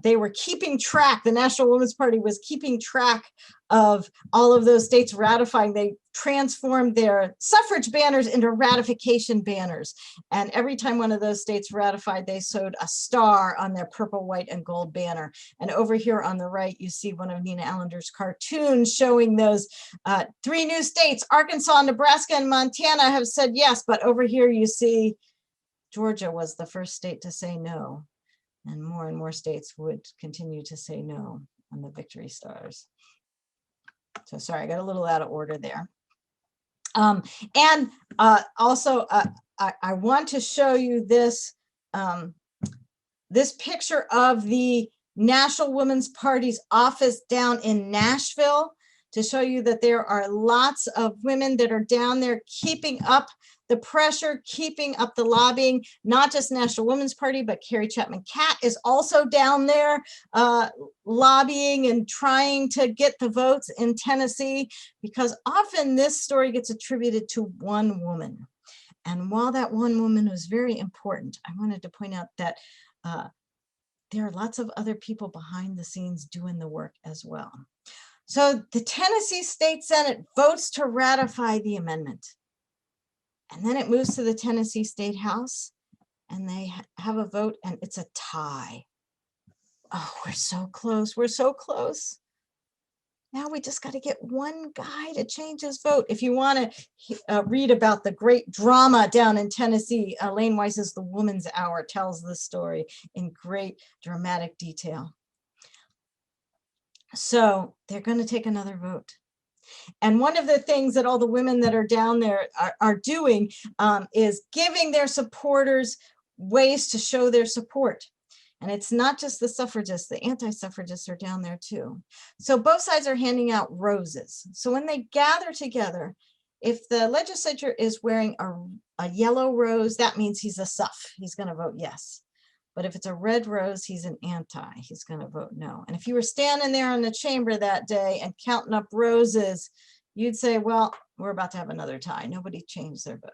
they were keeping track, the National Women's Party was keeping track of all of those states ratifying. They transformed their suffrage banners into ratification banners. And every time one of those states ratified, they sewed a star on their purple, white, and gold banner. And over here on the right, you see one of Nina Allender's cartoons showing those 3 new states, Arkansas, Nebraska, and Montana have said yes. But over here you see Georgia was the first state to say no, and more states would continue to say no on the victory stars. So sorry, I got a little out of order there. Also, I want to show you this, this picture of the National Women's Party's office down in Nashville. to show you that there are lots of women that are down there keeping up the pressure, keeping up the lobbying, not just National Women's Party, but Carrie Chapman Catt is also down there lobbying and trying to get the votes in Tennessee, because often this story gets attributed to one woman. And while that one woman was very important, I wanted to point out that there are lots of other people behind the scenes doing the work as well. So the Tennessee State Senate votes to ratify the amendment. And then it moves to the Tennessee State House and they have a vote and it's a tie. Oh, we're so close. We're so close. Now we just got to get one guy to change his vote. If you want to read about the great drama down in Tennessee, Elaine Weiss's The Woman's Hour tells the story in great dramatic detail. So they're going to take another vote. And one of the things that all the women that are down there are doing is giving their supporters ways to show their support. And it's not just the suffragists, the anti-suffragists are down there too. So both sides are handing out roses. So when they gather together, if the legislature is wearing a yellow rose, that means he's a suff. He's going to vote yes. But if it's a red rose, he's an anti. He's going to vote no. And if you were standing there in the chamber that day and counting up roses, you'd say, well, we're about to have another tie. Nobody changed their vote.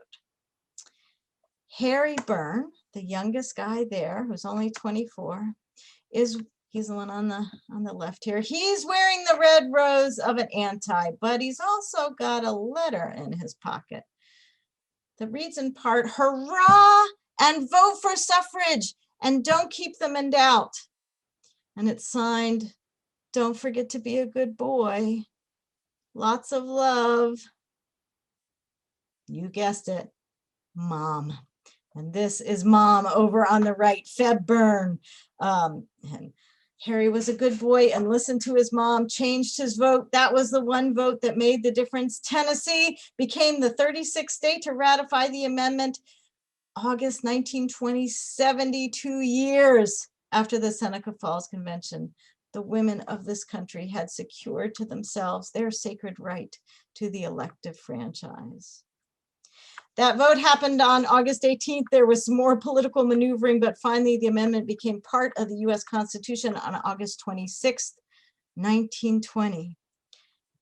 Harry Byrne, the youngest guy there, who's only 24, he's the one on the left here. He's wearing the red rose of an anti, but he's also got a letter in his pocket that reads in part, hurrah and vote for suffrage and don't keep them in doubt. And it's signed, don't forget to be a good boy. Lots of love. You guessed it, Mom. And this is Mom over on the right, Feb Byrne. And Harry was a good boy and listened to his mom, changed his vote. That was the one vote that made the difference. Tennessee became the 36th state to ratify the amendment. August 1920, 72 years after the Seneca Falls Convention, the women of this country had secured to themselves their sacred right to the elective franchise. That vote happened on August 18th. There was some more political maneuvering, but finally the amendment became part of the US Constitution on August 26th, 1920.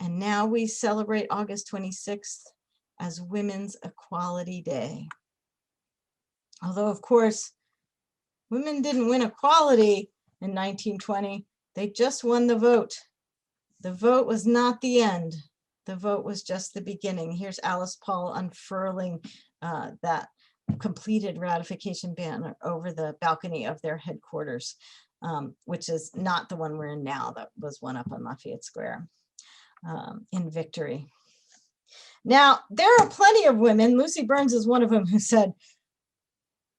And now we celebrate August 26th as Women's Equality Day. Although, of course, women didn't win equality in 1920. They just won the vote. The vote was not the end. The vote was just the beginning. Here's Alice Paul unfurling that completed ratification banner over the balcony of their headquarters, which is not the one we're in now. That was one up on Lafayette Square in Victory. Now, there are plenty of women, Lucy Burns is one of them, who said,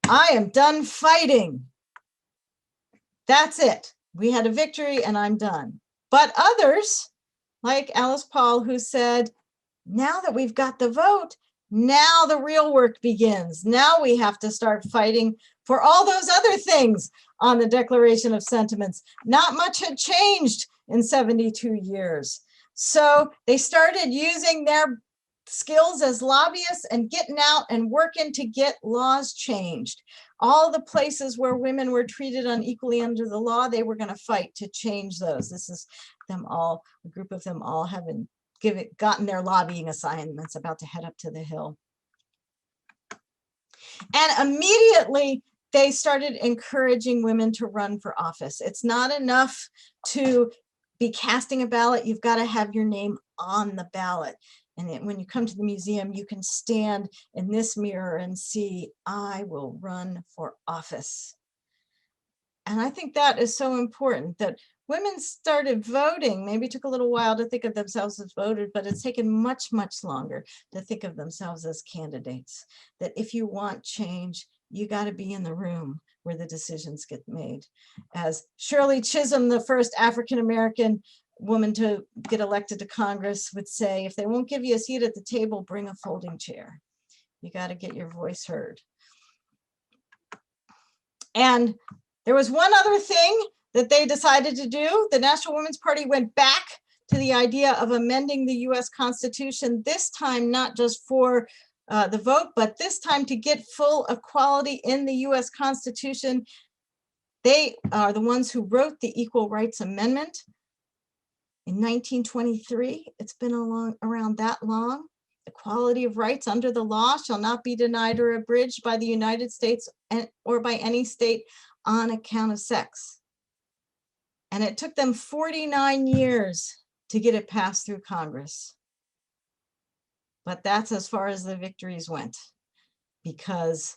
I am done fighting. That's it. We had a victory and I'm done. But others, like Alice Paul, who said, now that we've got the vote, now the real work begins. Now we have to start fighting for all those other things on the Declaration of Sentiments. Not much had changed in 72 years. So they started using their skills as lobbyists and getting out and working to get laws changed. All the places where women were treated unequally under the law, they were going to fight to change those. This is them all, a group of them all having gotten their lobbying assignments, about to head up to the Hill. And immediately they started encouraging women to run for office. It's not enough to be casting a ballot. You've got to have your name on the ballot. And when you come to the museum, you can stand in this mirror and see, I will run for office. And I think that is so important, that women started voting. Maybe it took a little while to think of themselves as voters, but it's taken much, much longer to think of themselves as candidates. That if you want change, you got to be in the room where the decisions get made. As Shirley Chisholm, the first African-American woman to get elected to Congress, would say, if they won't give you a seat at the table, bring a folding chair. You got to get your voice heard. And there was one other thing that they decided to do. The National Women's Party went back to the idea of amending the US Constitution, this time not just for the vote, but this time to get full equality in the US Constitution. They are the ones who wrote the Equal Rights Amendment in 1923. It's been around that long. Equality of rights under the law shall not be denied or abridged by the United States or by any state on account of sex. And it took them 49 years to get it passed through Congress. But that's as far as the victories went, because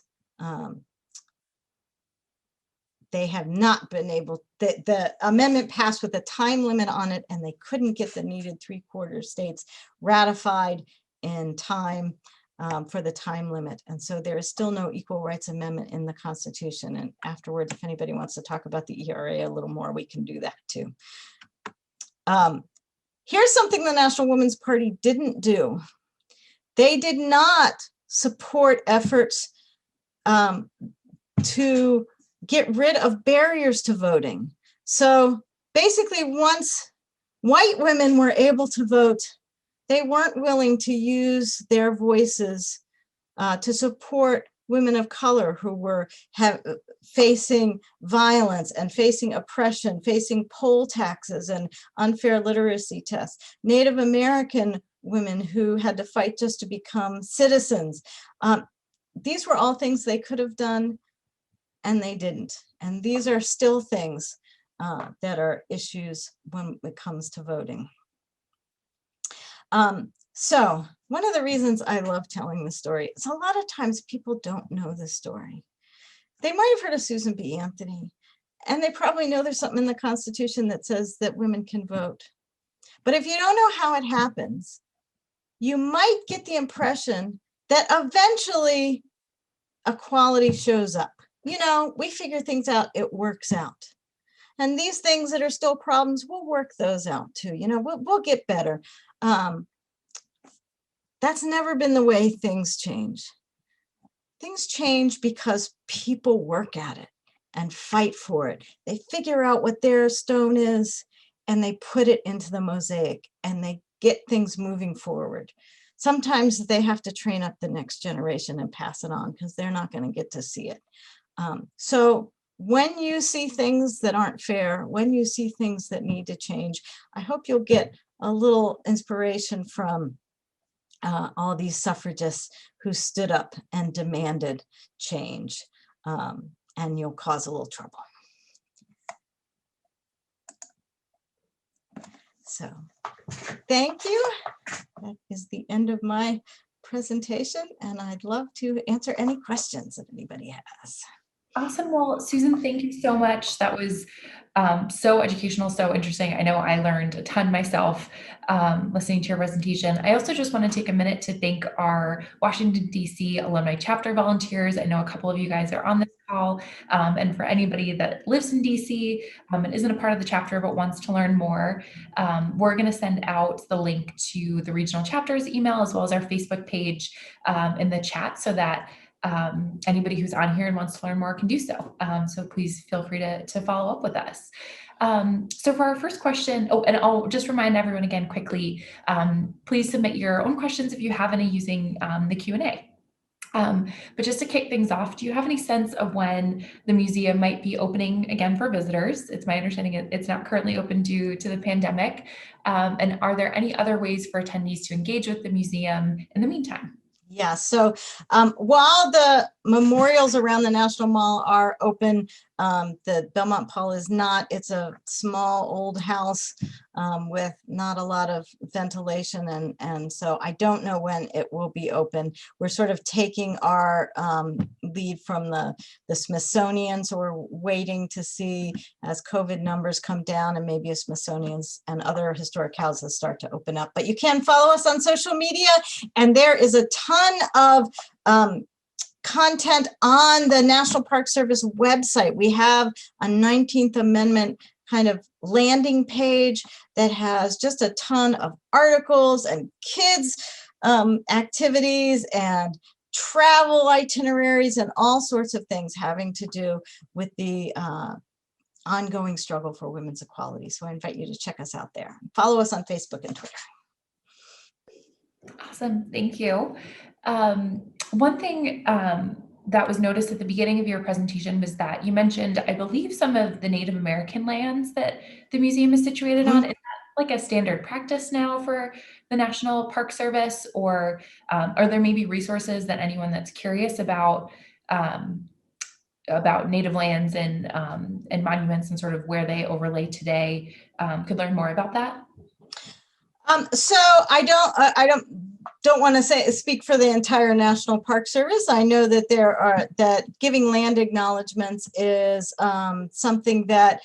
they have not been able, the amendment passed with a time limit on it, and they couldn't get the needed 3/4 states ratified in time for the time limit. And so there is still no Equal Rights Amendment in the Constitution. And afterwards, if anybody wants to talk about the ERA a little more, we can do that too. Here's something the National Women's Party didn't do. They did not support efforts to get rid of barriers to voting. So basically, once white women were able to vote, they weren't willing to use their voices to support women of color who were facing violence and facing oppression, facing poll taxes and unfair literacy tests. Native American women who had to fight just to become citizens. These were all things they could have done, and they didn't. And these are still things that are issues when it comes to voting. So one of the reasons I love telling the story is a lot of times people don't know the story. They might have heard of Susan B. Anthony, and they probably know there's something in the Constitution that says that women can vote. But if you don't know how it happens, you might get the impression that eventually equality shows up. You know, we figure things out, it works out. And these things that are still problems, we'll work those out too. You know, we'll get better. That's never been the way things change. Things change because people work at it and fight for it. They figure out what their stone is and they put it into the mosaic and they get things moving forward. Sometimes they have to train up the next generation and pass it on because they're not going to get to see it. So when you see things that aren't fair, when you see things that need to change, I hope you'll get a little inspiration from all these suffragists who stood up and demanded change, and you'll cause a little trouble. So thank you. That is the end of my presentation, and I'd love to answer any questions if anybody has. Awesome. Well, Susan, thank you so much. That was so educational, so interesting. I know I learned a ton myself listening to your presentation. I also just want to take a minute to thank our Washington, D.C. Alumni chapter volunteers. I know a couple of you guys are on this call. And for anybody that lives in D.C. And isn't a part of the chapter but wants to learn more, we're going to send out the link to the regional chapters email as well as our Facebook page in the chat so that anybody who's on here and wants to learn more can do so. So please feel free to follow up with us. So for our first question, and I'll just remind everyone again quickly, please submit your own questions if you have any using the Q&A. But just to kick things off, do you have any sense of when the museum might be opening again for visitors? It's my understanding it's not currently open due to the pandemic. And are there any other ways for attendees to engage with the museum in the meantime? Yeah, so while the memorials around the National Mall are open, the Belmont-Paul is not. It's a small old house with not a lot of ventilation, and so I don't know when it will be open. We're sort of taking our lead from the Smithsonian, so we're waiting to see as COVID numbers come down and maybe Smithsonian's and other historic houses start to open up. But you can follow us on social media, and there is a ton of content on the National Park Service website. We have a 19th Amendment kind of landing page that has just a ton of articles and kids activities and travel itineraries and all sorts of things having to do with the ongoing struggle for women's equality. So I invite you to check us out there. Follow us on Facebook and Twitter. Awesome, thank you. One thing that was noticed at the beginning of your presentation was that you mentioned, I believe, some of the Native American lands that the museum is situated on. Is that like a standard practice now for the National Park Service, or are there maybe resources that anyone that's curious about Native lands and monuments and sort of where they overlay today could learn more about that? So I don't want to speak for the entire National Park Service. I know that that giving land acknowledgements is something that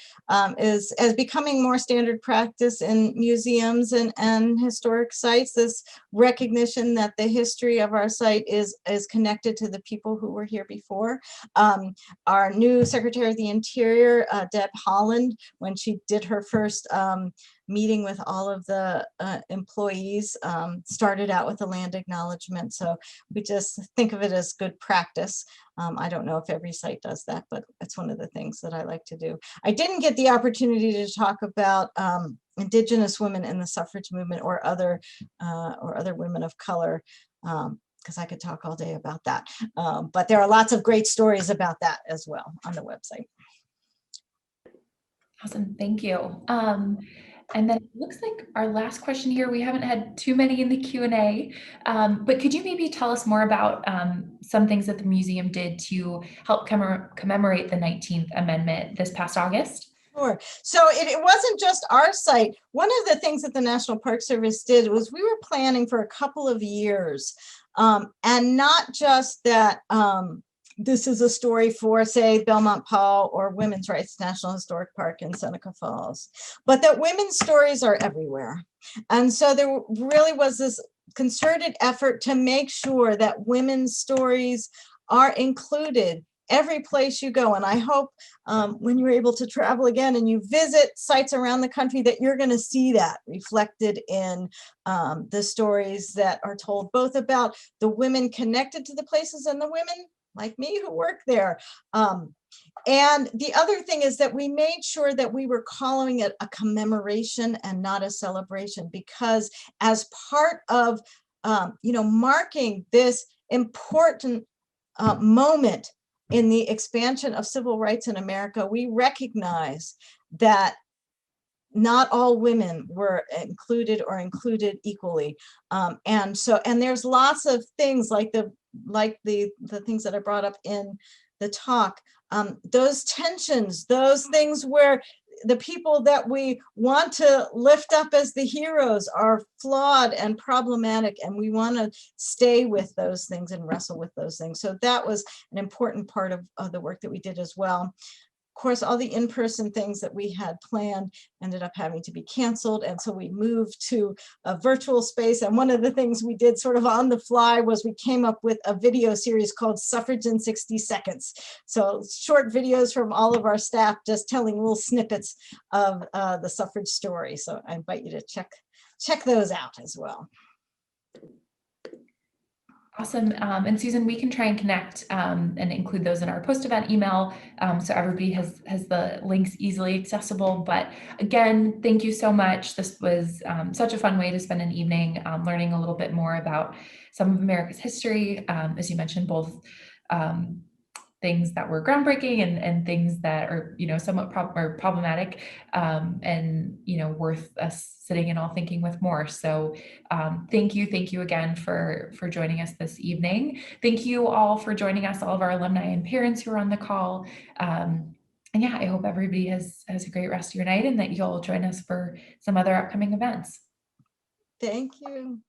is becoming more standard practice in museums and historic sites. This recognition that the history of our site is connected to the people who were here before. Our new Secretary of the Interior, Deb Haaland, when she did her first meeting with all of the employees, started out with a land acknowledgement. So we just think of it as good practice. I don't know if every site does that, but it's one of the things that I like to do. I didn't get the opportunity to talk about Indigenous women in the suffrage movement or other women of color, because I could talk all day about that. But there are lots of great stories about that as well on the website. Awesome, thank you. And then it looks like our last question here, we haven't had too many in the Q&A, but could you maybe tell us more about some things that the museum did to help commemorate the 19th Amendment this past August? Sure. So it wasn't just our site. One of the things that the National Park Service did was we were planning for a couple of years, and not just that this is a story for, say, Belmont-Paul or Women's Rights National Historic Park in Seneca Falls, but that women's stories are everywhere. And so there really was this concerted effort to make sure that women's stories are included every place you go. And I hope when you're able to travel again and you visit sites around the country that you're going to see that reflected in the stories that are told, both about the women connected to the places and the women like me who work there. And the other thing is that we made sure that we were calling it a commemoration and not a celebration, because as part of marking this important moment in the expansion of civil rights in America, we recognize that not all women were included or included equally. And there's lots of things like the things that I brought up in the talk, those tensions, those things where the people that we want to lift up as the heroes are flawed and problematic, and we want to stay with those things and wrestle with those things. So that was an important part of the work that we did as well. Of course, all the in-person things that we had planned ended up having to be canceled. And so we moved to a virtual space. And one of the things we did sort of on the fly was we came up with a video series called Suffrage in 60 Seconds. So short videos from all of our staff just telling little snippets of the suffrage story. So I invite you to check those out as well. Awesome. And Susan, we can try and connect and include those in our post-event email so everybody has the links easily accessible. But again, thank you so much. This was such a fun way to spend an evening learning a little bit more about some of America's history. As you mentioned, both things that were groundbreaking and things that are, somewhat problematic and, worth us sitting and all thinking with more. So thank you again for joining us this evening. Thank you all for joining us, all of our alumni and parents who are on the call. And yeah, I hope everybody has a great rest of your night and that you'll join us for some other upcoming events. Thank you.